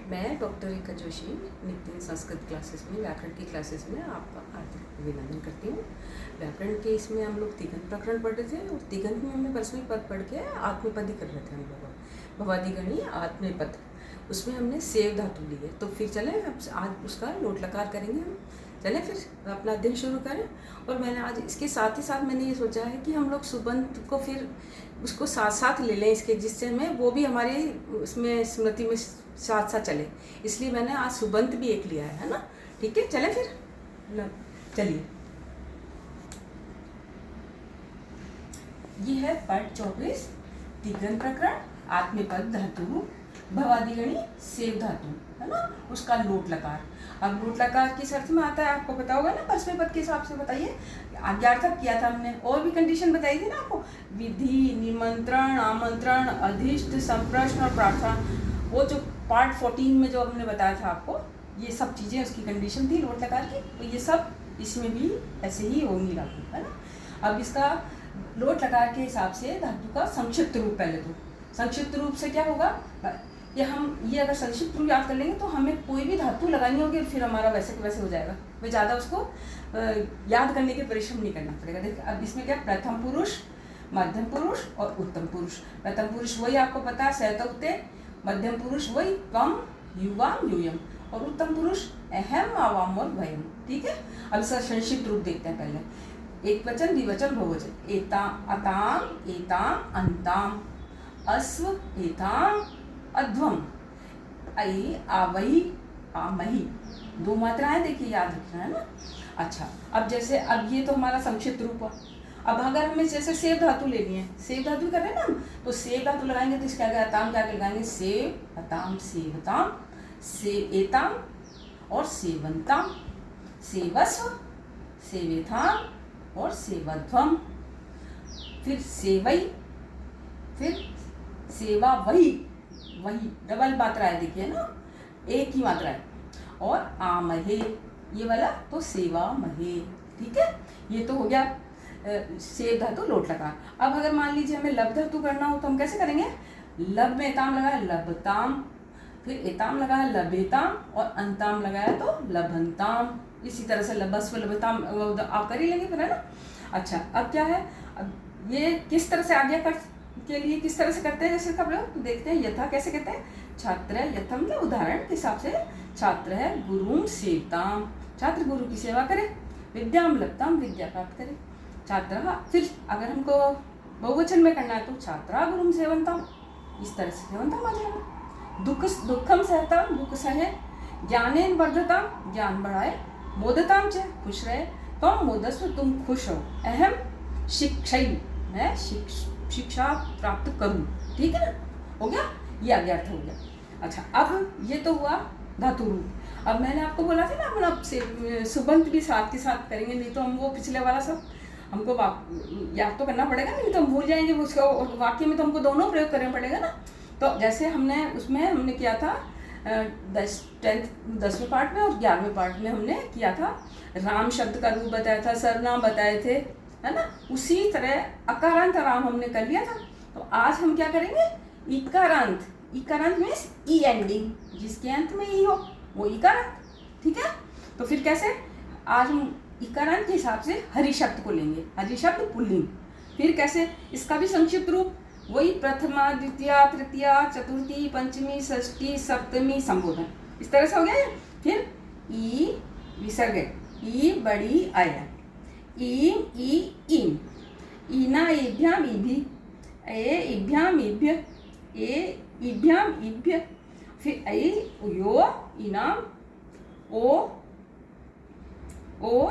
मैं डॉक्टर रेखा जोशी नित्य संस्कृत क्लासेस में व्याकरण की क्लासेस में आपका हार्दिक अभिनंदन करती हूँ। व्याकरण के इसमें हम लोग तिगंत प्रकरण पढ़ रहे थे और तिगंत में हमने परस्मैपद पद पढ़ के आत्मपद ही कर रहे थे हम लोग। भवादिगणी आत्मपद, उसमें हमने सेव धातु ली है। तो फिर चलें अब आज उसका लोट लकार करेंगे हम। चलें फिर अपना अध्ययन शुरू करें। और मैंने आज इसके साथ ही साथ मैंने ये सोचा है कि हम लोग सुबंत को फिर उसको साथ साथ ले लें इसके, जिससे हमें वो भी हमारी उसमें स्मृति में साथ साथ चले। इसलिए मैंने आज सुबंत भी एक लिया है ना। ठीक है, चलें फिर। चलिए, ये है पाठ 24 तिगंत प्रकरण आत्मपद धातु भवादिगणी सेव धातु है ना, उसका लोट लकार। अब लोट लकार किस अर्थ में आता है आपको पता होगा ना, परस्मैपद के हिसाब से बताइए। आज्ञार्थक किया था हमने और भी कंडीशन बताई थी ना आपको, विधि, निमंत्रण, आमंत्रण, अधिष्ट, संप्रश्न और प्रार्थना। वो जो पार्ट 14 में जो हमने बताया था आपको, ये सब चीज़ें उसकी कंडीशन थी लोट लकार की। तो ये सब इसमें भी ऐसे ही होंगी लागू, है ना। अब इसका लोट लकार के हिसाब से धातु का संक्षिप्त रूप, पहले तो संक्षिप्त रूप से क्या होगा, ये अगर संक्षिप्त रूप याद कर लेंगे तो हमें कोई भी धातु लगानी होगी, फिर हमारा वैसे के वैसे हो जाएगा। वे ज़्यादा उसको याद करने के परिश्रम नहीं करना पड़ेगा। देखिए अब इसमें क्या, प्रथम पुरुष, मध्यम पुरुष और उत्तम पुरुष। प्रथम पुरुष वही आपको पता है सहतौते, मध्यम पुरुष वही त्वम, युवाम, यूयम, और उत्तम पुरुष अहम, आवाम और वयम। ठीक है, अब इसका संक्षिप्त रूप देखते हैं पहले। एक वचन, द्विवचन, बहुवचन। एताम, अताम, एताम, अंताम, अश्व, एताम, अध्वम, आई, आवई, आमही। दो मात्राएं देखिए, याद रखना है ना। अच्छा, अब जैसे अब ये तो हमारा संक्षिप्त रूप हुआ। अब अगर हमें जैसे सेव धातु लेनी है, सेव धातु कर रहे हैं ना हम, तो सेव धातु लगाएंगे तो इसका क्या, अताम क्या लगाएंगे, सेव, अताम, सेवताम, सेएताम और सेवंताम, सेवस्व, सेवेथाम और सेवध्वम। फिर सेवई, फिर सेवा वही, वही डबल मात्रा है देखिए ना, एक ही मात्रा है। और आमहे ये वाला तो सेवा महे। ठीक है, ये तो हो गया सेव धातु लोट लकार। अब अगर मान लीजिए हमें लब धातु करना हो तो हम कैसे करेंगे, लब में एताम लगाया लबताम, फिर एताम लगाया लबेताम और अंताम लगाया तो लभंताम। इसी तरह से लबस्व, लबताम आप कर ही लेंगे फिर, है ना। अच्छा, अब क्या है, अब ये किस तरह से आज्ञा कर के लिए किस तरह से करते हैं, जैसे कब लोग तो देखते हैं। यथा कैसे कहते हैं, छात्र यथम के उदाहरण के हिसाब से, छात्र है गुरुम सेवताम, छात्र गुरु की सेवा करे। विद्याम लभताम, विद्या प्राप्त करे। छात्र, फिर अगर हमको बहुवचन में करना है तो छात्रा गुरुम सेवंताम, इस तरह से सेवंताम आ जाएगा। दुखम सहताम, दुख सहे। ज्ञानेन वर्धताम, ज्ञान बढ़ाए। मोदताम च, खुश रहे। तुम मोदस्व, तुम खुश हो। अहम शिक्षई, मैं शिक्षा प्राप्त करूं। ठीक है ना, हो गया, ये अज्ञार्थ हो गया। अच्छा, अब ये तो हुआ धातु रूप। अब मैंने आपको बोला था ना अपना सुबंत भी साथ के साथ करेंगे, नहीं तो हम वो पिछले वाला सब हमको याद तो करना पड़ेगा, नहीं तो हम भूल जाएंगे उसका। वाक्य में तो हमको दोनों प्रयोग करना पड़ेगा ना। तो जैसे हमने किया था 10वें पार्ट में और 11वें पार्ट में हमने किया था, राम शब्द का रूप बताया था, सर्वनाम बताए थे, है ना। उसी तरह अकारांत राम हमने कर लिया था। तो आज हम क्या करेंगे, इकारांत। इकारांत मीन्स ई एंडिंग, जिसके अंत में ई हो वो इकारांत। ठीक है, तो फिर कैसे, आज हम इकारांत के हिसाब से हरि शब्द को लेंगे। हरि शब्द पुल्लिंग। फिर कैसे, इसका भी संक्षिप्त रूप वही प्रथमा, द्वितीया, तृतीया, चतुर्थी, पंचमी, षष्ठी, सप्तमी, संबोधन। इस तरह से हो गया। फिर ई विसर्ग, ई बड़ी आया, ईम, ई, ईम, ईना, ईभ्याम, ईभी, ए, ईभ्याम, ईभ्य, ए, ईभ्याम, ईभ्य। फिर ऐ, यो, इनाम, ओ,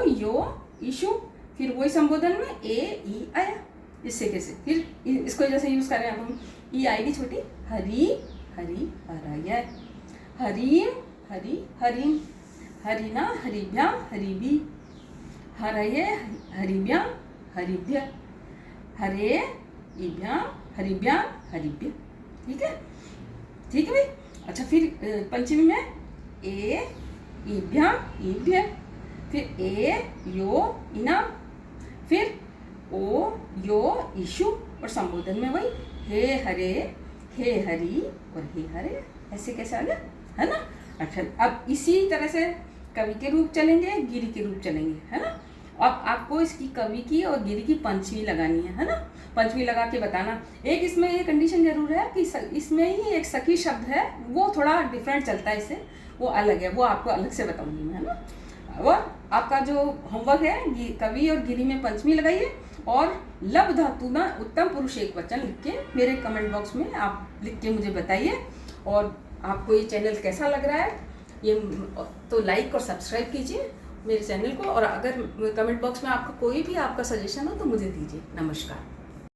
यो, ईशु। फिर वही संबोधन में ए, ई आया। इससे कैसे, फिर इसको जैसे यूज कर रहे हैं हम, ई आएगी छोटी, हरी, हरी, हराय, हरीम, हरी, हरीम, हरिना, हरिभ्याम, हरिभी, हरये, हरिभ्याम, हरिभ्य, हरे, इभ्याम, हरिभ्याम, हरिभ्य। ठीक है, ठीक है भाई। अच्छा, फिर पंचमी में ए, इभ्याम, ईभ्य, फिर ए, यो, इनाम, फिर ओ, यो, ईशु, और संबोधन में वही हे हरे, हे हरि और हे हरे। ऐसे कैसे आ गया, है ना। अच्छा, अब इसी तरह से कवि के रूप चलेंगे, गिरी के रूप चलेंगे, है ना। अब आपको इसकी कवि की और गिरी की पंचमी लगानी है ना। पंचमी लगा के बताना। एक इसमें ये कंडीशन जरूर है कि इसमें ही एक सखी शब्द है, वो थोड़ा डिफरेंट चलता है इससे, वो अलग है, वो आपको अलग से बताऊंगी मैं, है ना। और आपका जो होमवर्क है, कवि और गिरी में पंचमी लगाइए और लब धातु में उत्तम पुरुष एक वचन लिख के मेरे कमेंट बॉक्स में आप लिख के मुझे बताइए। और आपको ये चैनल कैसा लग रहा है, ये तो लाइक और सब्सक्राइब कीजिए मेरे चैनल को। और अगर कमेंट बॉक्स में आपका कोई भी आपका सजेशन हो तो मुझे दीजिए। नमस्कार।